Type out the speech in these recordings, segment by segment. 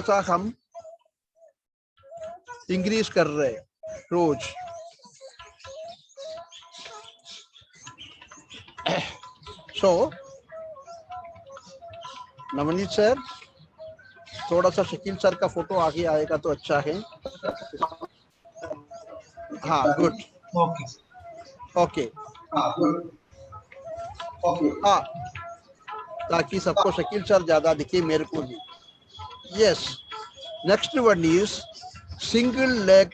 सा हम इंक्रीज कर रहे हैं रोज। सो नवनीत सर, थोड़ा सा शकील सर का फोटो आगे आएगा तो अच्छा है। हाँ, गुड। ओके ओके, हाँ, ताकि सबको शकील सर ज्यादा दिखे, मेरे को भी। Yes, next one is single leg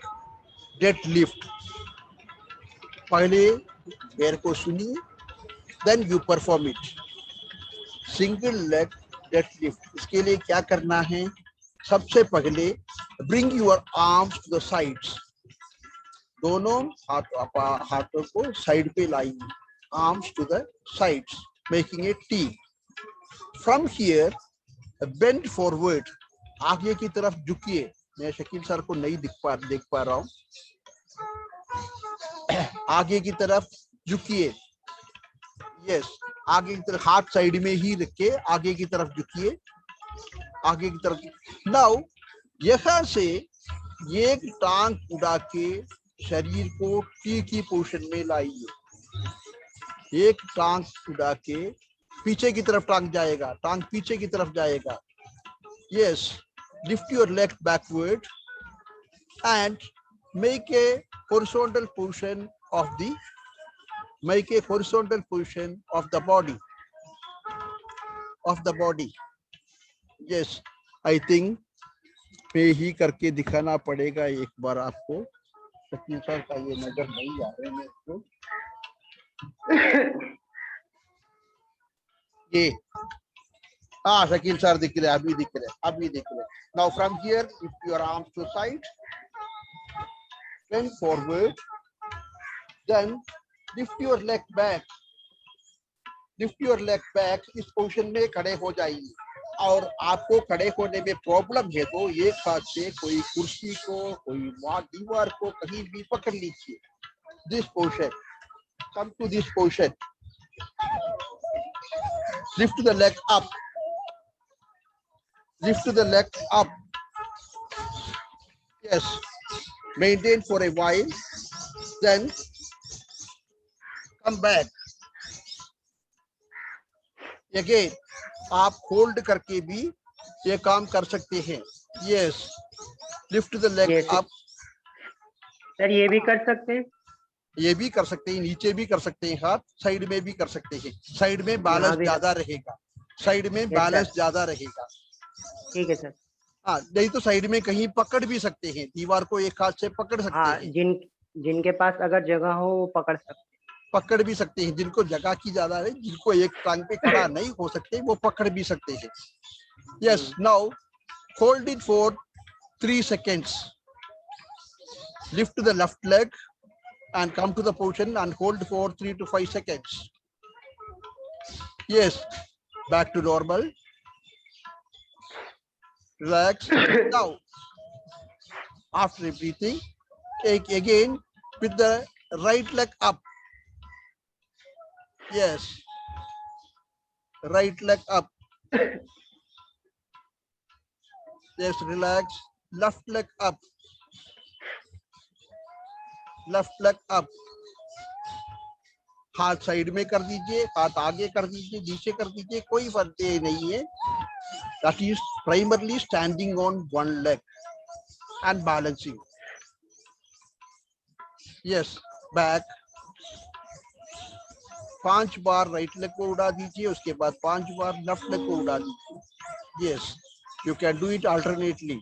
dead lift. पहले मेरे को सुनिए, then you perform it. Single leg dead lift, इसके लिए क्या करना है? सबसे पहले bring your arms to the sides. दोनों हाथों को साइड पे लाइए, arms to the sides, making a T. From here bend forward, आगे की तरफ झुकिए। मैं शकील सर को नहीं देख पा रहा हूँ। आगे की तरफ झुकिए। यस, आगे की तरफ, हाथ साइड में ही रख के आगे की तरफ झुकिए, आगे की तरफ। नाउ यहाँ से एक टांग उड़ा के शरीर को टी की पोजीशन में लाइए। एक टांग उड़ा के पीछे की तरफ टांग जाएगा, टांग पीछे की तरफ जाएगा। Yes, lift your leg backward and make a horizontal position of the body. Yes, I think पे ही करके दिखाना पड़ेगा एक बार आपको। शकील सर का ये नजर नहीं आ रहा है मेरे को। ये हाँ, शकील सर दिख रहे, अभी दिख रहे। Now from here, lift your arms to side, bend forward, then lift your leg back. इस पोजीशन में खड़े हो जाइए। और आपको खड़े होने में प्रॉब्लम है तो एक हाथ से कोई कुर्सी को, कोई दीवार को कहीं भी पकड़ लीजिए। This position, come to this position, lift the leg up, yes, maintain for a while, then come back again. आप होल्ड करके भी ये काम कर सकते हैं। Yes, lift the leg up. Sir ये भी कर सकते हैं? ये भी कर सकते हैं, नीचे भी कर सकते हैं, हाथ साइड में भी कर सकते हैं। साइड में बैलेंस ज्यादा रहेगा, ठीक है सर। हाँ, नहीं तो साइड में कहीं पकड़ भी सकते हैं, दीवार को एक हाथ से पकड़ सकते हैं। जिनके पास अगर जगह हो वो पकड़ भी सकते हैं। जिनको जगह की ज्यादा है, जिनको एक टांग पे खड़ा नहीं हो सकते, वो पकड़ भी सकते हैं। Yes, now hold it for 3 seconds. Lift the left leg and come to the position and hold for 3 to 5 seconds. Yes, back to normal. Relax. Now, after breathing, take again with the right leg up. Yes, right leg up. Yes, relax. Left leg up. हाथ side में कर दीजिए, हाथ आगे कर दीजिए, नीचे कर दीजिए, कोई फर्क नहीं है। That is primarily standing on one leg and balancing. Yes, back। 5 bar right leg को उड़ा दीजिए, उसके बाद 5 बार लेफ्ट लेग को उड़ा दीजिए। Yes, you can do it alternately.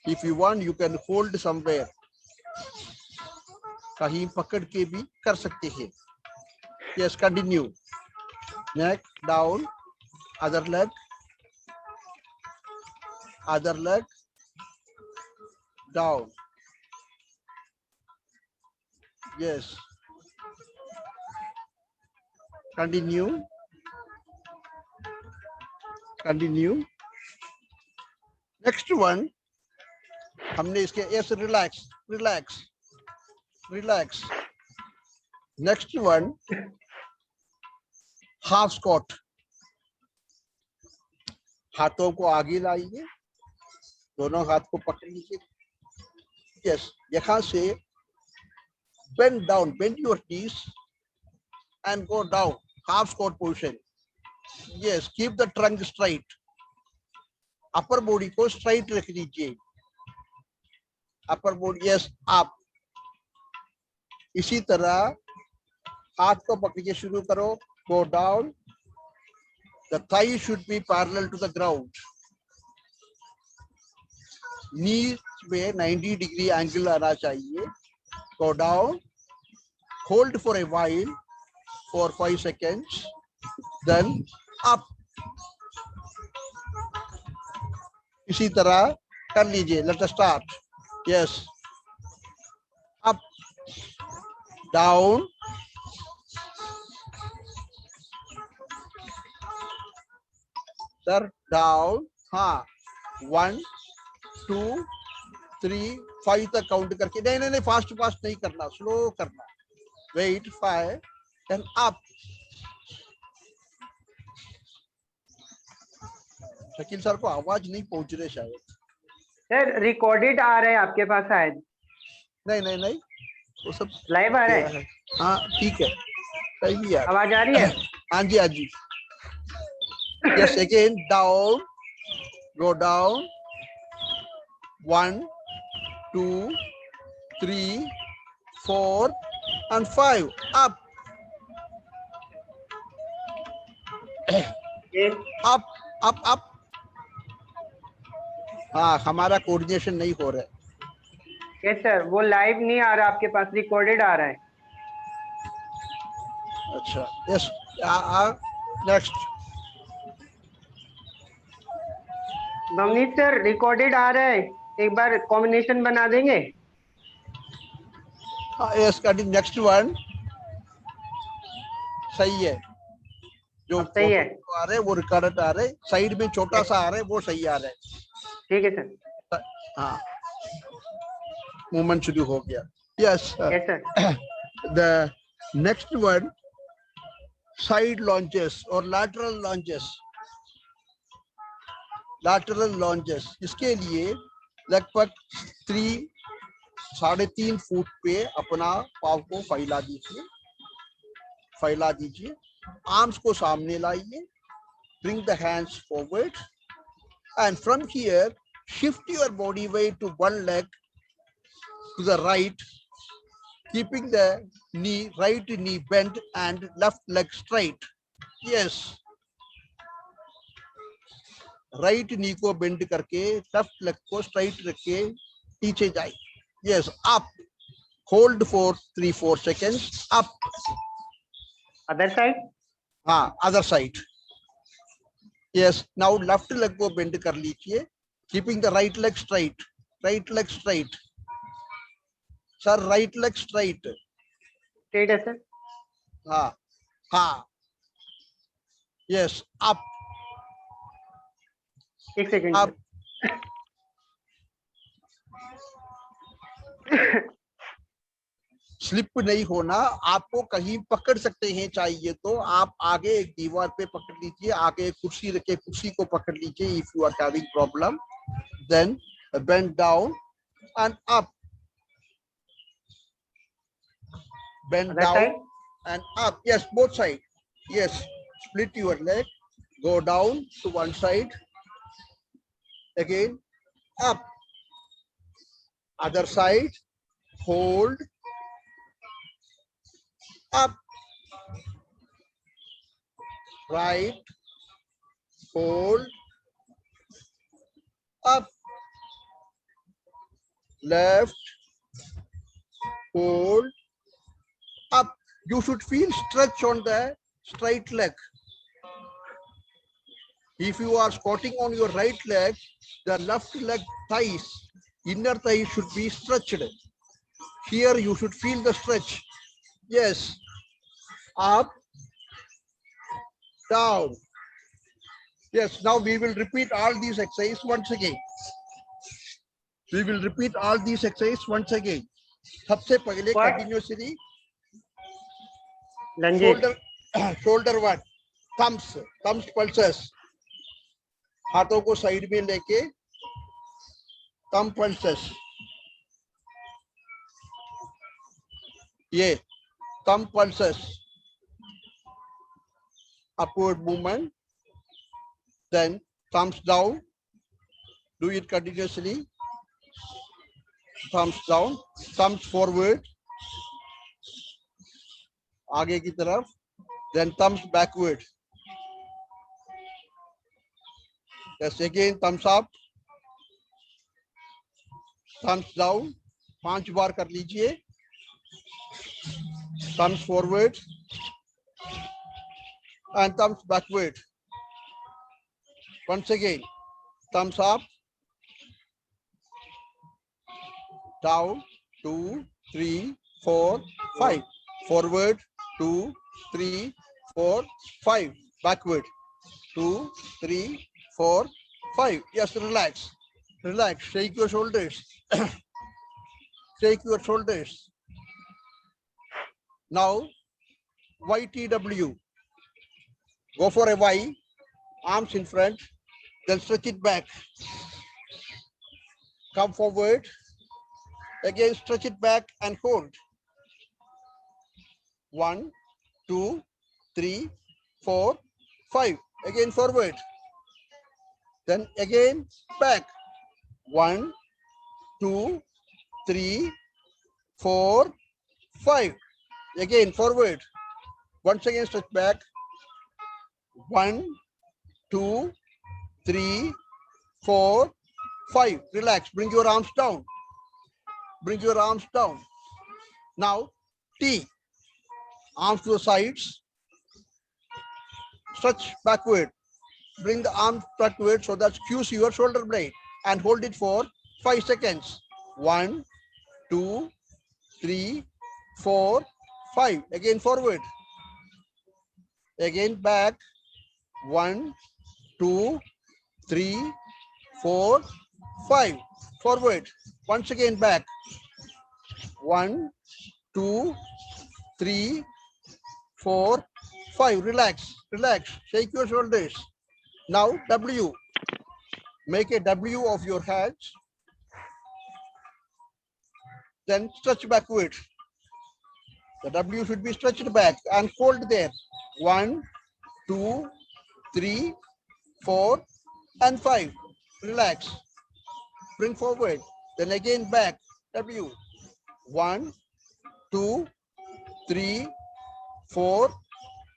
If you want, you can hold somewhere. कहीं पकड़ के भी कर सकते हैं। Yes, continue. Neck down, other leg down. Yes, continue. Next one, हमने इसके yes, relax. Next one, half squat. हाथों को आगे लाइए, दोनों हाथ को पकड़ लीजिए। यस, यहाँ से bend down, bend your knees and go down, half squat position. Yes, keep the trunk straight. Upper body को स्ट्राइट रख लीजिए, अपर बॉडी, यस अप। इसी तरह हाथ को पकड़ के शुरू करो, go down, the thigh should be parallel to the ground, knee में 90 डिग्री एंगल आना चाहिए, go down, hold for a while for 5 seconds, then up. इसी तरह कर लीजिए, let us start. Yes, up, down, sir, down, हाँ, 1 2 3 5 तक count करके, नहीं फास्ट नहीं करना, स्लो करना, wait 5 and up. Shakeel sir को आवाज नहीं पहुंच रही शायद। सर रिकॉर्डेड आ रहा है आपके पास शायद? नहीं, वो सब लाइव आ रहा है? हाँ ठीक है, सही है। आवाज आ रही है? हाँ जी। Yes, again down, go down, 1 2 3 4 and 5, up. Up. हाँ, हमारा कोऑर्डिनेशन नहीं हो रहा है। यस सर, वो लाइव नहीं आ रहा आपके पास, रिकॉर्डेड आ रहा है। अच्छा, yes, next. Navneet sir, recorded आ रहा है, एक बार कॉम्बिनेशन बना देंगे? यस, नेक्स्ट वन सही है, जो सही है, आ रहे वो रिकॉर्डेड आ रहे, साइड में छोटा सा आ रहा है वो सही आ रहा है। ठीक है सर। हाँ, मूवमेंट शुरू हो गया। Yes sir. The next one, side launches और लैटरल लॉन्चेस। लैटरल लॉन्चेस, इसके लिए लगभग 3.5 फुट पे अपना पाव को फैला दीजिए, आर्म्स को सामने लाइए, bring the hands forward, and from here shift your body weight to one leg to the right, keeping the right knee bent and left leg straight. Yes, right knee को bend करके left leg को straight रख के पीछे जाए। Yes, up, hold for 3-4 seconds, up. Other side? हाँ, other side. Yes, now left leg को bend कर लीजिए, keeping the right leg straight, right leg straight. Sir, right leg straight. Straight है सर? हाँ। Yes, up. एक second. Up. Slip नहीं होना, आपको कहीं पकड़ सकते हैं, चाहिए तो आप आगे एक दीवार पे पकड़ लीजिए, आगे एक कुर्सी रखे, कुर्सी को पकड़ लीजिए। If you are having problem, then bend down and up, bend down and up. Yes, both side. Yes, split your leg, go down to one side, again up, other side, hold, up, right, hold, up, left, hold, up. You should feel stretch on the straight leg. If you are squatting on your right leg, the left leg thighs, inner thigh should be stretched. Here you should feel the stretch. Yes, up, down. Yes, now we will repeat all these exercises once again. We will repeat all these exercises once again. सबसे पहले continuously lunges, shoulder one, thumbs pulses, हाथों को side में लेके thumb pulses, ये thumb pulses, upward movement, then thumbs down, do it continuously, thumbs down, thumbs forward, आगे की तरफ, then thumbs backward. Yes, again thumbs up, thumbs down, 5 बार कर लीजिए, thumbs forward and thumbs backward. Once again, thumbs up, down, 2, 3, 4, 5, forward, 2, 3, 4, 5, backward, 2, 3, 4, 5. Yes, relax, relax, shake your shoulders, shake your shoulders. Now, YTW, go for a Y, arms in front, then stretch it back, come forward, again stretch it back and hold. 1, 2, 3, 4, 5. Again forward. Then again back. 1, 2, 3, 4, 5. Again forward. Once again stretch back. 1, 2, 3, 4, 5. Relax. Bring your arms down. Bring your arms down. Now T. Arms to the sides. Stretch backward. Bring the arm backward so that skews your shoulder blade and hold it for 5 seconds. 1, 2, 3, 4, 5. Again forward. Again back. 1, 2, 3, 4, 5. Forward. Once again back. 1, 2, 3, 4, 5. Relax, relax. Shake your shoulders. Now W. Make a W of your hands. Then stretch backward. The W should be stretched back and fold there. 1, 2, 3, 4, and 5. Relax. Bring forward. Then again back. W. 1, 2, 3, 4,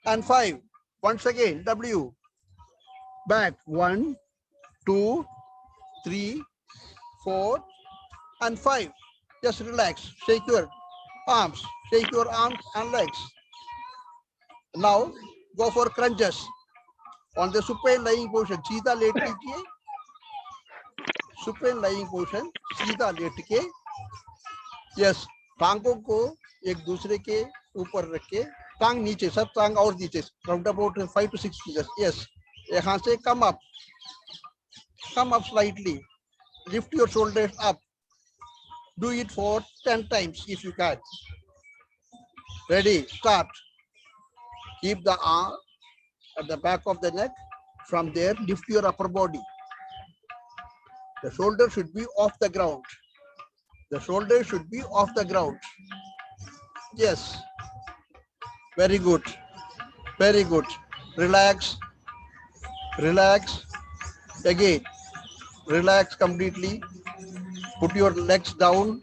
and 5. Once again, W. Back. 1, 2, 3, 4, and 5. Just relax. Shake your arms. Shake your arms and legs. Now, go for crunches. On the supine lying position, सीधा late लीजिए. Supine lying position, सीधा late के. Yes, टांगों को एक दूसरे के ऊपर रख के, टांग नीचे, सब टांग और नीचे, round about 5 to 6 inches. Yes, यहाँ से come up slightly, lift your shoulders up. Do it for 10 times if you can. Ready, start. Keep the arm at the back of the neck. From there, lift your upper body. The shoulder should be off the ground. The shoulder should be off the ground. Yes. Very good. Very good. Relax. Relax. Again. Relax completely. Put your legs down.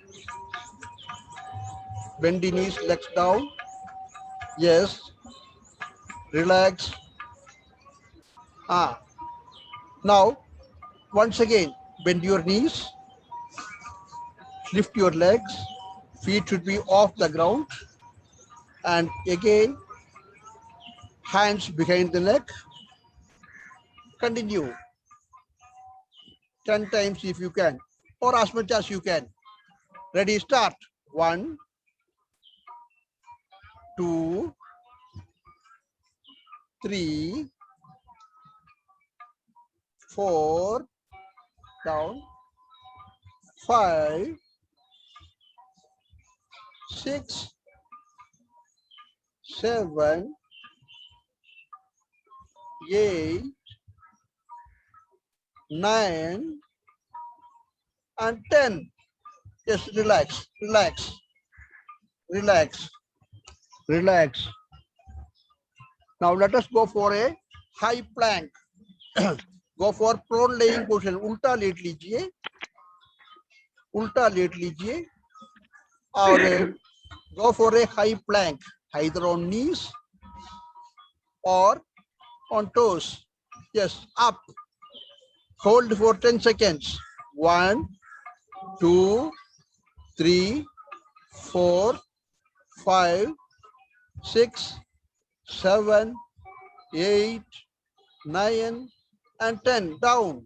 Bend the knees, legs down. Yes. Relax. Now, once again, bend your knees. Lift your legs. Feet should be off the ground. And again, hands behind the neck. Continue 10 times if you can, or as much as you can. Ready, start. 1, 2, 3, 4, down, 5, 6, 7, 8, 9, and 10. Yes, relax, relax, relax, relax. Now let us go for a high plank. Go for prone laying position. उल्टा late लीजिए, उल्टा late लीजिए, और go for a high plank, either on knees or on toes. Yes, up. Hold for 10 seconds. 1, 2, 3, 4, 5, 6, 7, 8, 9, and 10. Down,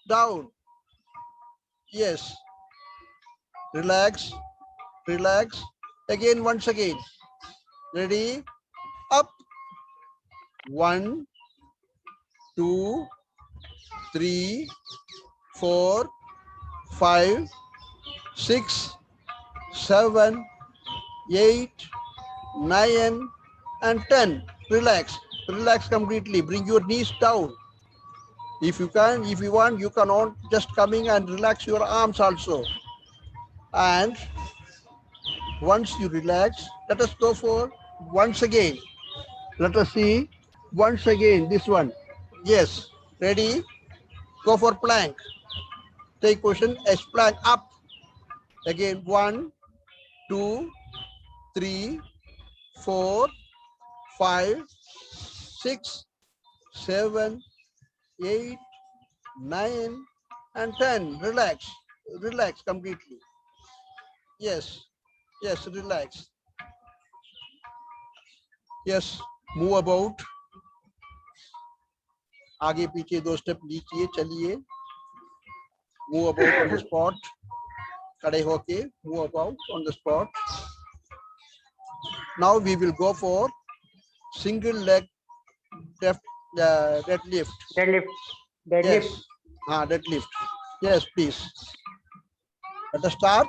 down. Yes. Relax, relax. Again, once again. Ready? Up. 1, 2, 3, 4, 5, 6, 7, 8, 9, and 10. Relax. Relax completely. Bring your knees down. If you can, if you want, you can on just coming and relax your arms also. And once you relax, let us go for once again. Let us see once again this one. Yes. Ready? Go for plank. Take position as plank up. Again, 1, 2, 3, 4, 5, 6, 7, 8, 9, and 10. Relax. Relax completely. Yes. Yes, relax. Yes, move about. आगे पीछे 2 step लीजिए, चलिए. Move about on the spot. खड़े होके move about on the spot. Now we will go for single leg deadlift. Deadlift. Yes. Deadlift. Deadlift. Yes, please. Let us start.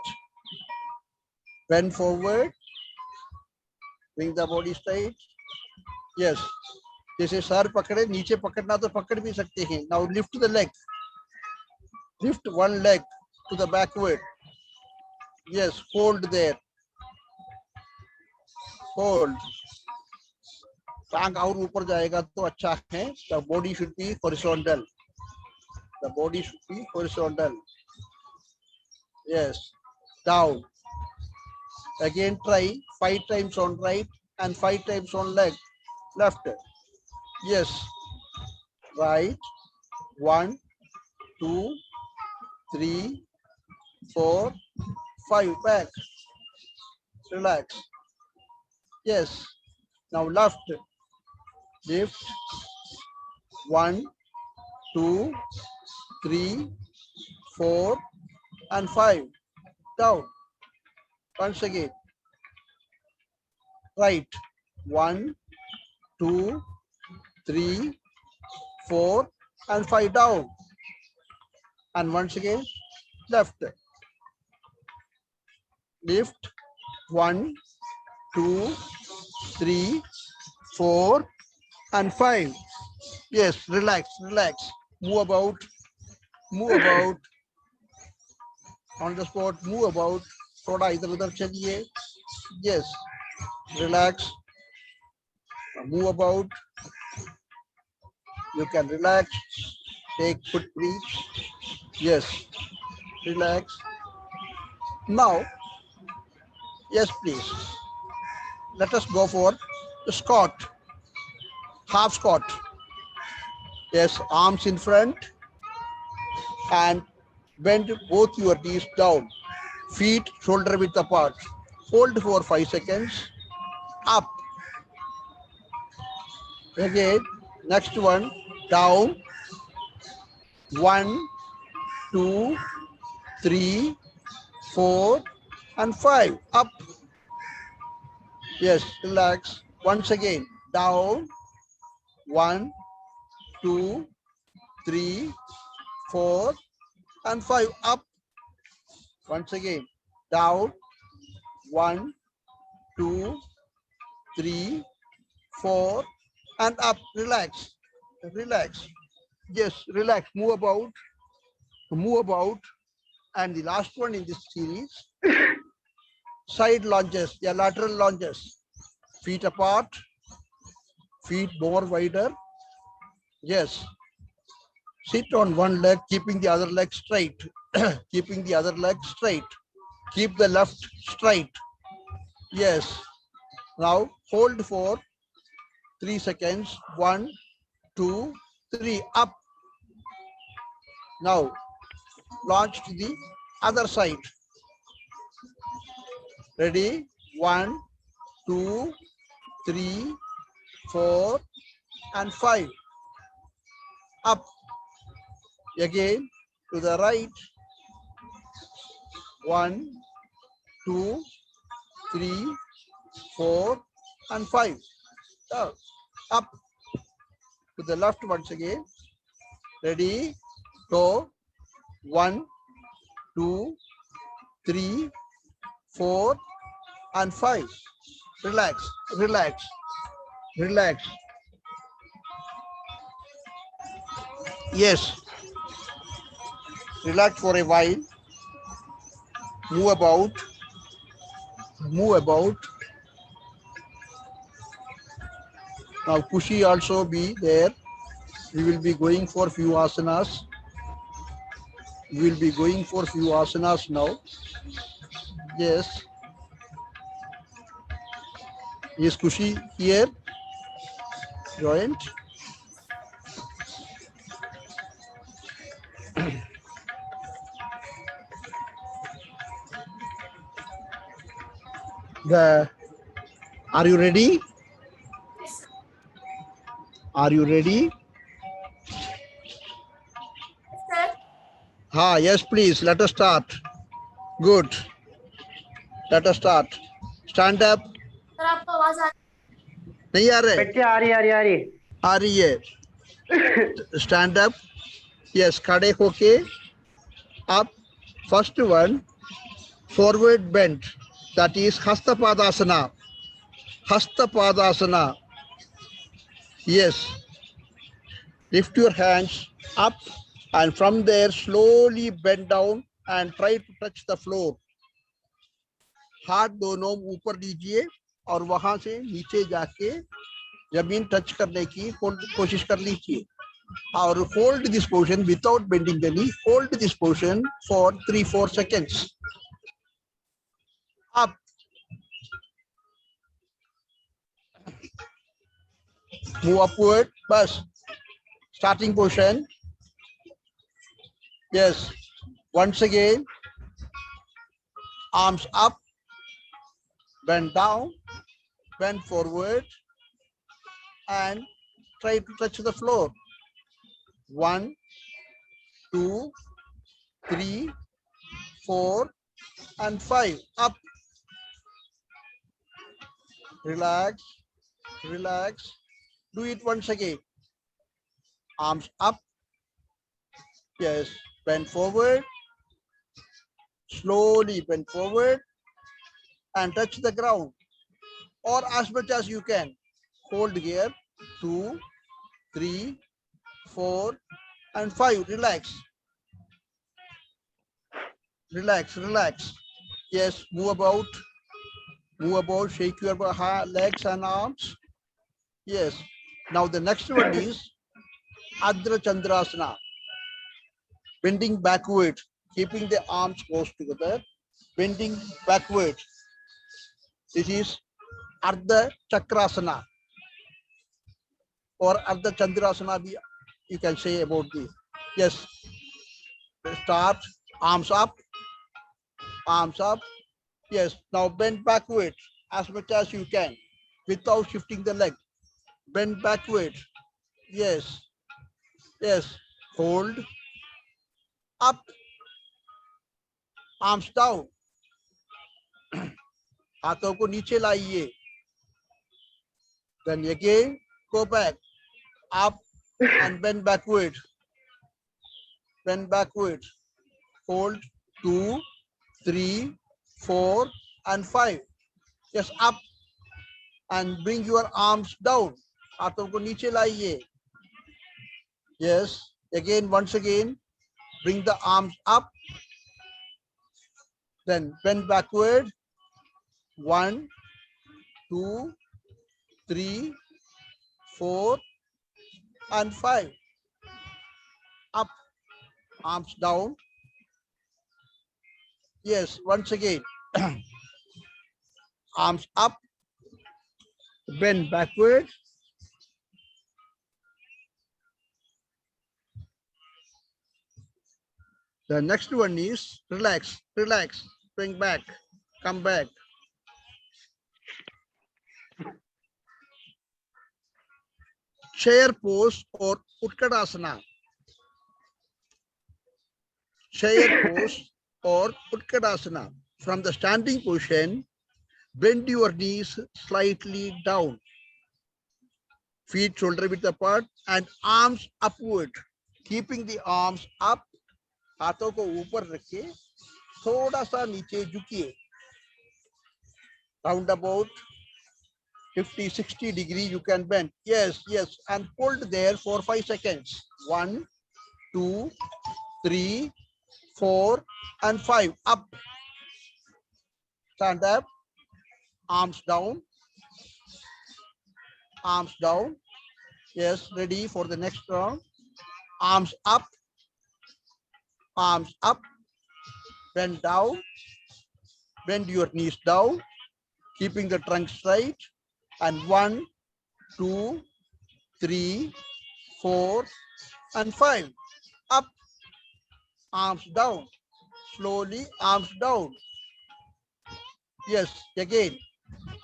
Bend forward. Bring the body straight. Yes. जैसे sir पकड़े, नीचे पकड़ना तो पकड़ भी सकते हैं. Now lift the leg. Lift one leg to the backward. Yes, hold there. Hold. टांग और ऊपर जाएगा तो अच्छा है. The body should be horizontal. The body should be horizontal. Yes. Down. Again try 5 times on right and 5 times on left. Yes. Right. 1, 2, 3, 4, 5. Back. Relax. Yes. Now left. Lift. 1, 2, 3, 4, and 5. Down. Once again. Right. 1, 2, 3, 4, and 5. Down. And once again, left. Lift. 1, 2, 3, 4, and 5. Yes, relax, relax. Move about. Move about. On the spot, move about. थोड़ा इधर उधर चलिए. Yes, relax. Move about. You can relax. Take good breath. Yes, relax. Now, yes, please. Let us go for the squat. Half squat. Yes, arms in front and bend both your knees down. Feet shoulder width apart. Hold for 5 seconds. Up. Again, next one. Down. 1, 2, 3, 4, and 5. Up. Yes, relax. Once again. Down. 1, 2, 3, 4, and 5. Up. Once again. Down. 1, 2, 3, 4, and up. Relax. Relax. Yes, relax, move about, move about. And the last one in this series, side lunges, yeah, lateral lunges. Feet apart, feet more wider. Yes, sit on one leg, keeping the other leg straight. Keeping the other leg straight. Keep the left straight. Yes. Now hold for 3 seconds. 1, 2, 3. Up. Now launch to the other side. Ready? 1, 2, 3, 4, and 5. Up. Again to the right. 1, 2, 3, 4, and 5. Up to the left once again. Ready? Go. 1, 2, 3, 4, and 5. Relax, relax, relax. Yes. Relax for a while. Move about. Move about. Now Kushi also be there. We will be going for few asanas. We will be going for few asanas now. Yes. Is Kushi here? Joined. Are you ready? Are you ready? Yes, please. Let us start. Good. Let us start. Stand up. नहीं आ रहे? बच्चे आ रही आ रही है. Stand up. Yes, खड़े होके. Up. First one, forward bend. That is Hastapadasana. Hastapadasana. Yes. Lift your hands up and from there slowly bend down and try to touch the floor. हाथ दोनों ऊपर लीजिए और वहां से नीचे जाके जमीन टच करने की कोशिश कर लीजिए. Or hold this position without bending the knee. Hold this position for 3-4 seconds. Up. Move upward. Bus. Starting position. Yes. Once again. Arms up. Bend down. Bend forward. And try to touch the floor. 1, 2, 3, 4, and 5. Up. Relax. Relax. Do it once again. Arms up. Yes. Bend forward. Slowly bend forward and touch the ground. Or as much as you can. Hold here. 2, 3, 4, and 5. Relax. Relax. Relax. Yes. Move about. Move about. Shake your legs and arms. Yes. Now the next one is Adra Chandrasana. Bending backward, keeping the arms close together, bending backward. This is Ardha Chakrasana or Ardha Chandrasana, you can say about this. Yes. Start, arms up, arms up. Yes. Now bend backward as much as you can without shifting the leg. Bend backward. Yes. Yes. Hold. Up. Arms down. हाथों को नीचे लाइए. Then again go back. Up and bend backward. Bend backward. Hold 2, 3, 4, and 5. Just up and bring your arms down. हाथों को नीचे लाइए. Yes. Again, once again, bring the arms up. Then bend backward. 1, 2, 3, 4, and 5. Up, arms down. Yes, once again. Arms up, bend backward. The next one is relax, relax, bring back, come back. Chair pose or Utkadasana. Chair pose or Utkadasana. From the standing position, bend your knees slightly down. Feet shoulder width apart and arms upward. Keeping the arms up, हाथों को ऊपर रखिए, थोड़ा सा नीचे झुकिए. Round about 50-60 degree you can bend. Yes, yes, and hold there for 5 seconds. 1, 2, 3, 4, and 5. Up. Stand up. Arms down. Arms down. Yes, ready for the next round. Arms up. Arms up. Bend down. Bend your knees down, keeping the trunk straight. And 1, 2, 3, 4, and 5. Up. Arms down. Slowly, arms down. Yes, again.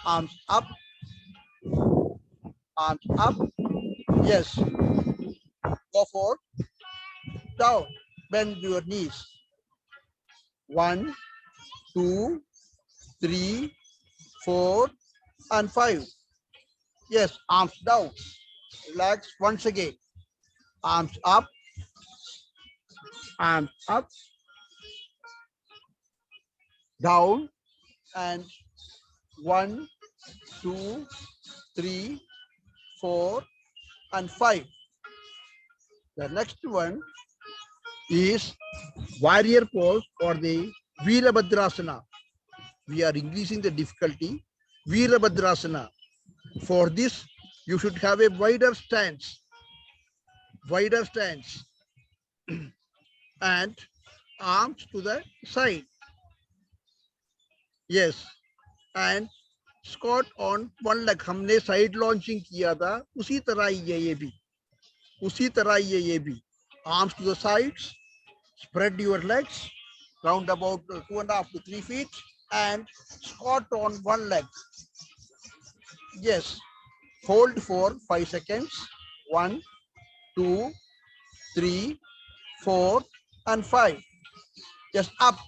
Arms up. Arms up. Yes. Go for down. Bend your knees. 1, 2, 3, 4, and 5. Yes, arms down. Relax once again. Arms up. Arms up. Down. And 1, 2, 3, 4, and 5. The next one is warrior pose or the Virabhadrasana. We are increasing the difficulty. Virabhadrasana. For this, you should have a wider stance. Wider stance. And arms to the side. Yes. And squat on one leg. हमने side launching किया था, उसी तरह ही है ये भी. उसी तरह ही है ये भी. Arms to the sides. Spread your legs. Round about 2.5 to 3 feet. And squat on one leg. Yes. Hold for 5 seconds. 1, 2, 3, 4, and 5. Just up.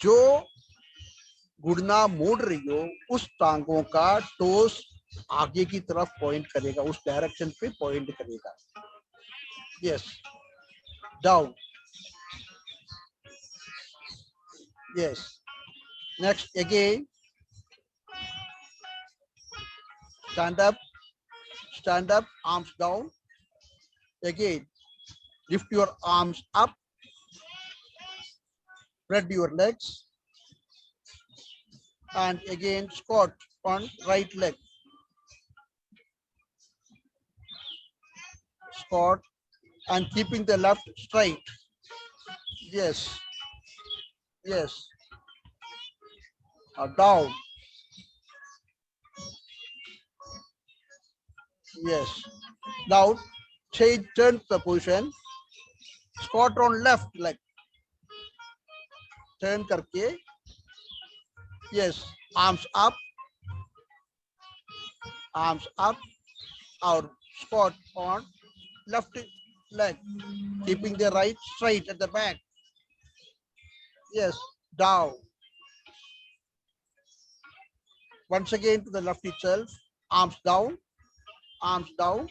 जो घुटना मोड़ रही हो उस टांगों का टोस आगे की तरफ पॉइंट करेगा, उस डायरेक्शन पे पॉइंट करेगा. Yes. Down. Yes. Next again. Stand up. Stand up. Arms down. Again. Lift your arms up. Spread your legs. And again squat on right leg. Squat and keeping the left straight. Yes. Yes. Down. Yes. Now change, turn the position. Squat on left leg. Turn करके. Yes. Arms up. Arms up. Or squat on left leg. Keeping the right straight at the back. Yes. Down. Once again to the left itself. Arms down. Arms down.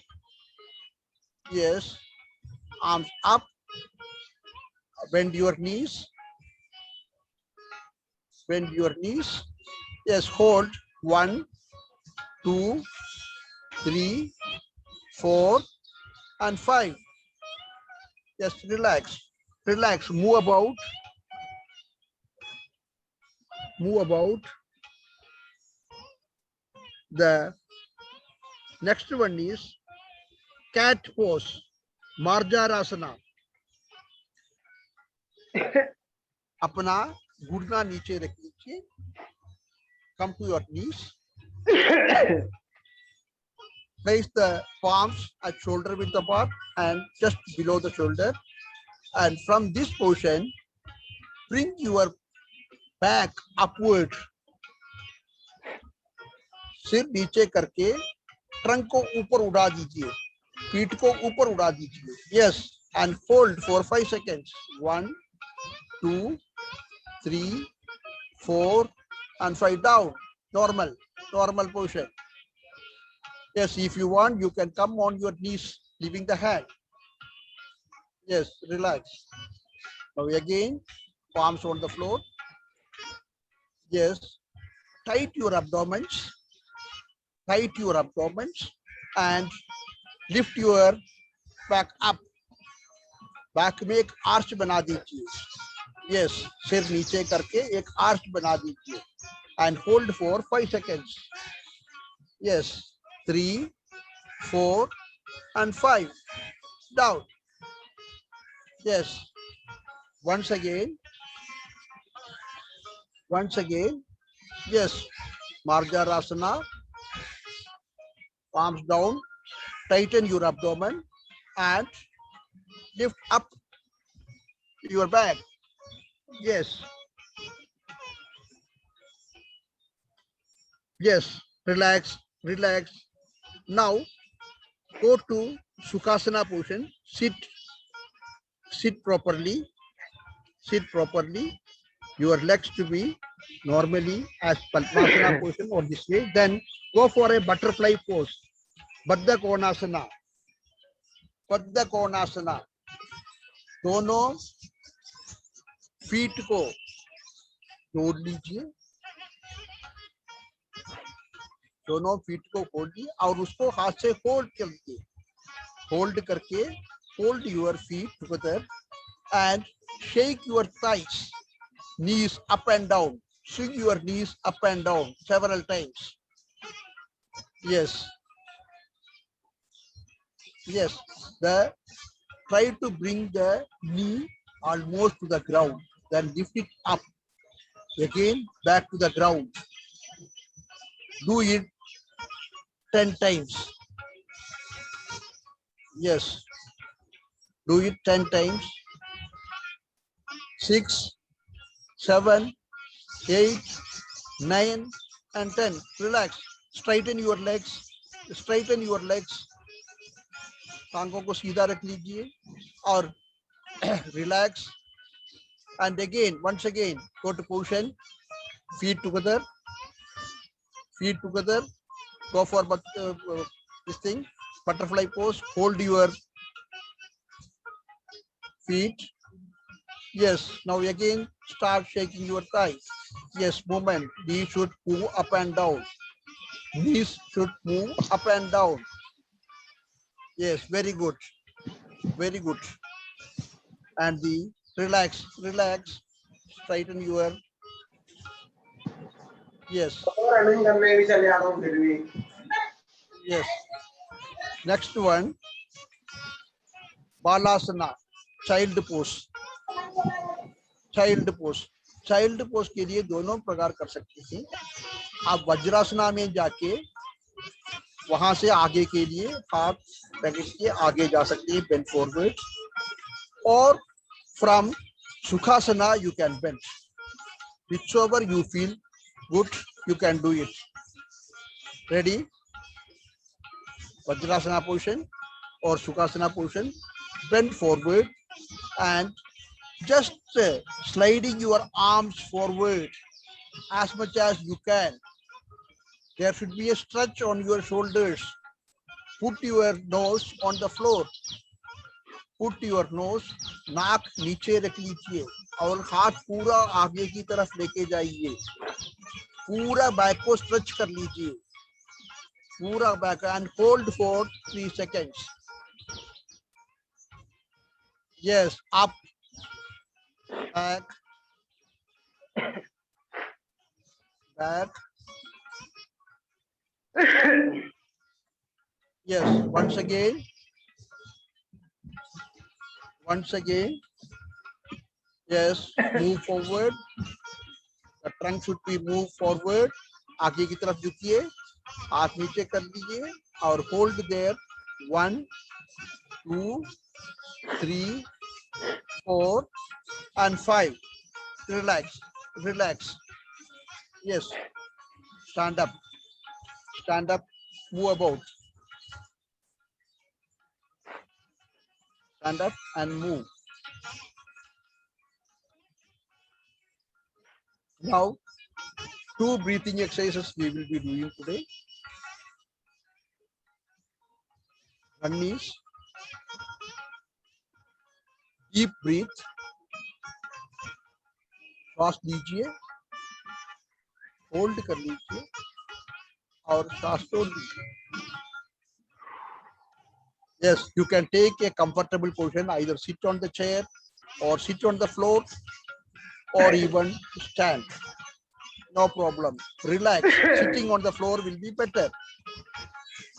Yes. Arms up. Bend your knees. Bend your knees. Yes. Hold. 1, 2, 3, 4, and 5. Just relax, relax, move about. The next one is cat pose, Marjarasana. अपना घुटना नीचे रख लीजिए. Come to your knees. Place the palms at shoulder width apart and just below the shoulder. And from this position, bring your back upward. सिर नीचे करके trunk को ऊपर उड़ा दीजिए, पीठ को ऊपर उड़ा दीजिए. Yes, and hold for 5 seconds. 1, 2, 3, 4, and 5. Down. Normal position. Yes, if you want, you can come on your knees, leaving the hand. Yes, relax. Now again, palms on the floor. Yes, tight your abdomens. And lift your back up. Back में एक arch बना दीजिए. Yes, सिर नीचे करके एक arch बना दीजिए. And hold for 5 seconds. Yes, 3, 4, and 5. Down. Yes. Once again. Yes. Marjarasana. Palms down. Tighten your abdomen and lift up your back. Yes. Relax. Now go to Sukhasana position. Sit properly. Your legs to be normally as Padmasana position or this way. Then go for a butterfly pose. Baddha Konasana. दोनों feet को जोड़ लीजिए. दोनों feet को खोलिए और उसको हाथ से होल्ड करके hold your feet together and shake your thighs, knees up and down. Swing your knees up and down several times. Yes. Try to bring the knee almost to the ground. Then lift it up. Again, back to the ground. Do it 10 times. Yes. Do it 10 times. 6, 7, 8, 9, and 10. Relax. Straighten your legs. टांगों को सीधा रख लीजिए और relax. And again, once again, go to position. Feet together. Go for this thing, butterfly pose. Hold your feet. Yes. Now again, start shaking your thighs. Yes, movement. Knees should move up and down. Yes, very good. And relax. Straighten your. Yes. Next one, Balasana, child pose. Child pose के लिए दोनों प्रकार कर सकते हैं. आप वज्रासना में जाके वहां से आगे के लिए हाथ पैकेट के आगे जा सकते हैं, bend forward. Or from Sukhasana you can bend. Whichever you feel good, you can do it. Ready? Vajrasana position or Sukhasana position. Bend forward and just sliding your arms forward as much as you can. There should be a stretch on your shoulders. Put your nose on the floor. नाक नीचे रख लीजिए और हाथ पूरा आगे की तरफ लेके जाइए. पूरा बैक को स्ट्रेच कर लीजिए. पूरा back and hold for 3 seconds. Yes, up, back, back. Yes, once again. Once again. Yes, move forward. The trunk should be moved forward. आगे की तरफ झुकिए, हाथ नीचे कर लीजिए और hold their 1 2 3 4 and 5. Relax, relax. Yes, stand up, move about, stand up and move. Now, 2 breathing exercises we will be doing today. One is deep breathe, श्वास लीजिए, होल्ड कर लीजिए और सांस छोड़ दीजिए. Yes, you can take a comfortable position, either sit on the chair or sit on the floor or even stand. No problem. Relax. Sitting on the floor will be better.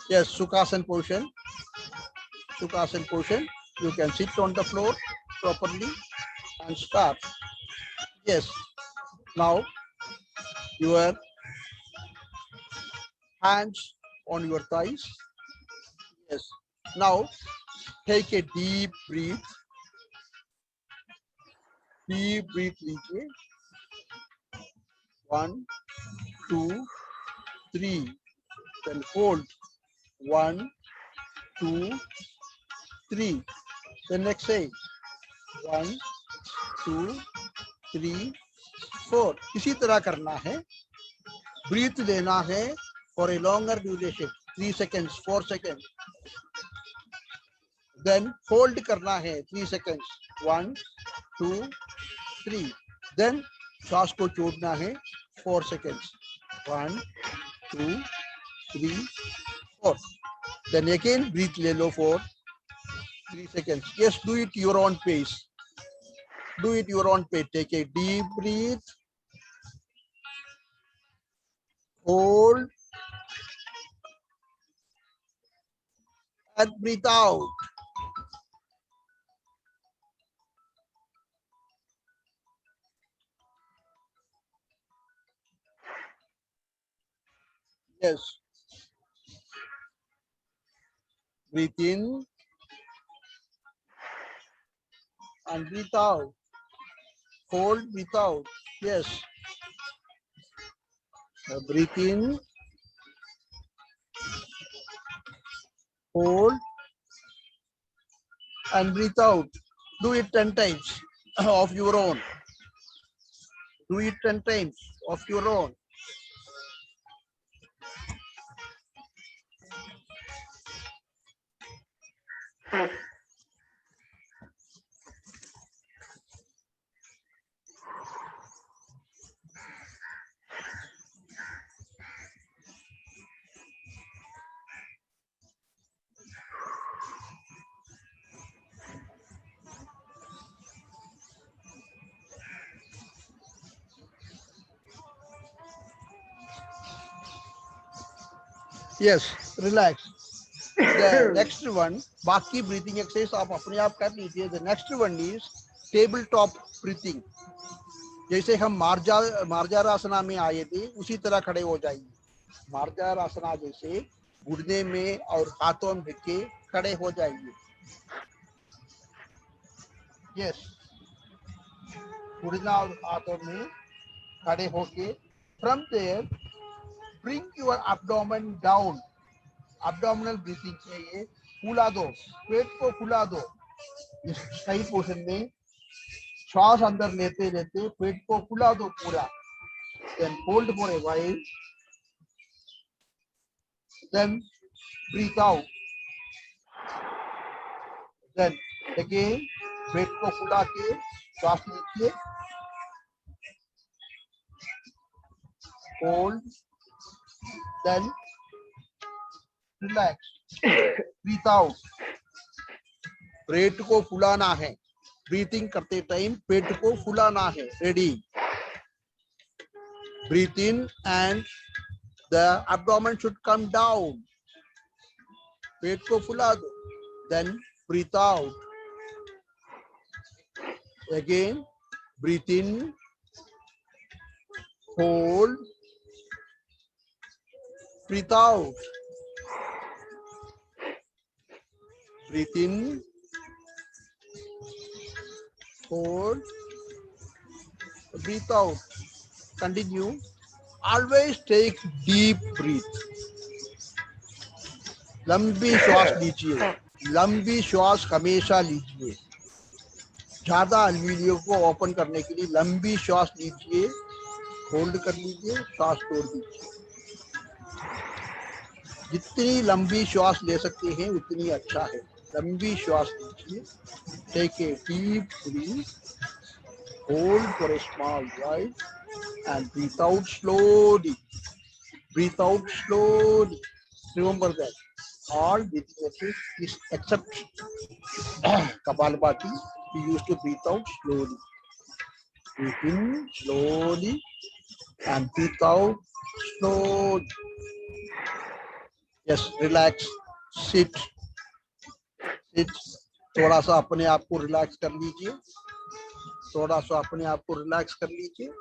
Yes, Sukhasana position. Sukhasana position. You can sit on the floor properly and start. Yes. Now, your hands on your thighs. Yes. Now, take a deep breath. Deep breath लीजिए. 1 2 3. Then hold. 1 2 3. Then exhale. 1 2 3 4. इसी तरह करना है. Breathe लेना है for a longer duration, 3 seconds, 4 seconds. Then hold करना है 3 seconds, 1 2 3. Then श्वास को छोड़ना है 4 seconds, 1 2 3 4. Then again breathe ले लो for 3 seconds. Yes, do it your own pace. Do it your own pace. Take a deep breath. Hold. And breathe out. Yes. Breathe in. And breathe out. Hold, breathe out. Yes. Breathe in. Hold. And breathe out. Do it 10 times of your own. Do it 10 times of your own. Yes, relax. The next one, बाकी breathing exercise आप अपने आप कर लीजिए. The next one is tabletop breathing. जैसे हम मार्जारासना में आए थे उसी तरह खड़े हो जाइए. मार्जारासना जैसे घुटने में और हाथों में के खड़े हो जाइए. Yes, घुटना और हाथों में खड़े होके. From there, bring your abdomen down. Abdominal breathing से ये फुला दो, पेट को फुला दो. इस सही पोजीशन में श्वास अंदर लेते लेते पेट को फुला दो पूरा. Then hold for a while. Then breathe out. Then again पेट को फुला के श्वास लीजिए. Hold. Then relax. Breathe out. पेट को फुलाना है. ब्रीथिंग करते टाइम पेट को फुलाना है. Ready. Breathe in and the abdomen should come down. पेट को फुला दो. Then breathe out. Again, breathe in, hold, breathe out. Breathe in, hold, breathe out. Continue. Always take deep breath. लंबी श्वास लीजिए. लंबी श्वास हमेशा लीजिए. ज्यादा वीडियो को ओपन करने के लिए लंबी श्वास लीजिए. होल्ड कर लीजिए. श्वास छोड़ दीजिए. जितनी लंबी श्वास ले सकते हैं उतनी अच्छा है. लंबी श्वास लीजिए. Take a deep breath. Hold for a small while and breathe out slowly. Breathe out slowly. Remember that. All breathing exercises except Kapalabhati, we used to breathe out slowly. Breathe in slowly and breathe out slowly. Yes, relax. Sit. Sit. थोड़ा सा अपने आप को relax कर लीजिए. थोड़ा सा अपने आप को रिलैक्स कर लीजिए.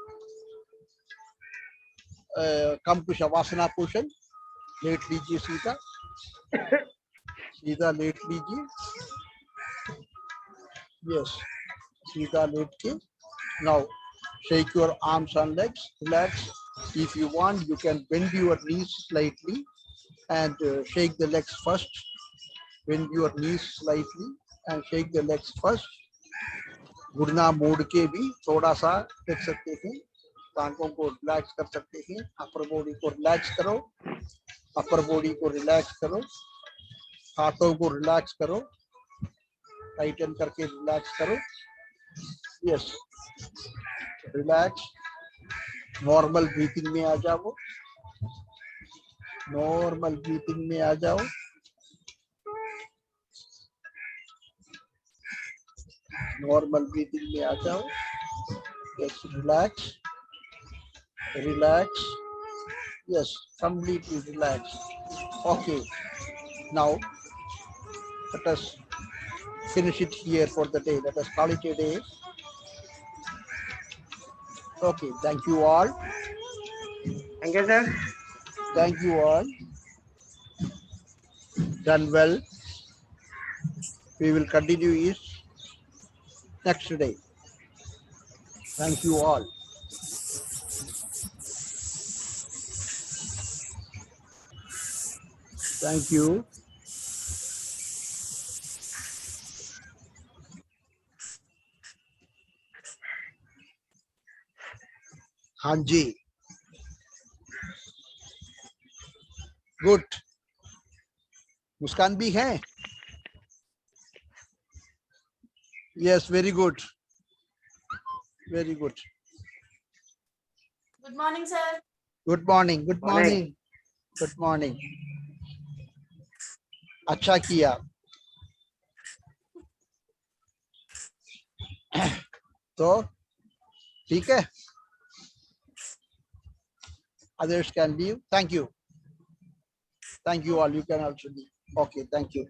कम टू शवासना पोषण. लेट लीजिए. सीधा सीधा लेट लीजिए. यस, सीधा लेट के. Now shake your arms and legs. Relax. If you want, you can bend your knees slightly and shake the legs first. Bend your knees slightly and shake the legs first. घुटना मोड़ के भी थोड़ा सा देख सकते हैं. टांगों को रिलैक्स कर सकते हैं. अपर बॉडी को रिलैक्स करो. अपर बॉडी को रिलैक्स करो. हाथों को रिलैक्स करो. टाइटन करके रिलैक्स करो. Yes, relax. नॉर्मल ब्रीथिंग में आ जाओ. नॉर्मल ब्रीथिंग में आ जाओ. नॉर्मल ब्रीथिंग में आ जाओ. Yes, relax. Relax. Yes, completely relax. Okay. Now, let us finish it here for the day. Let us call it a day. Okay. Thank you all. Thank you, sir. Thank you all. Done well. We will continue it next day. Thank you all. Thank you. हाँ जी. Good. मुस्कान भी है. Yes, very good. Very good. Good morning, sir. Good morning. Good morning. Good morning. अच्छा किया. तो ठीक है. Others can leave. Thank you. Thank you all. You can also leave. Okay. Thank you.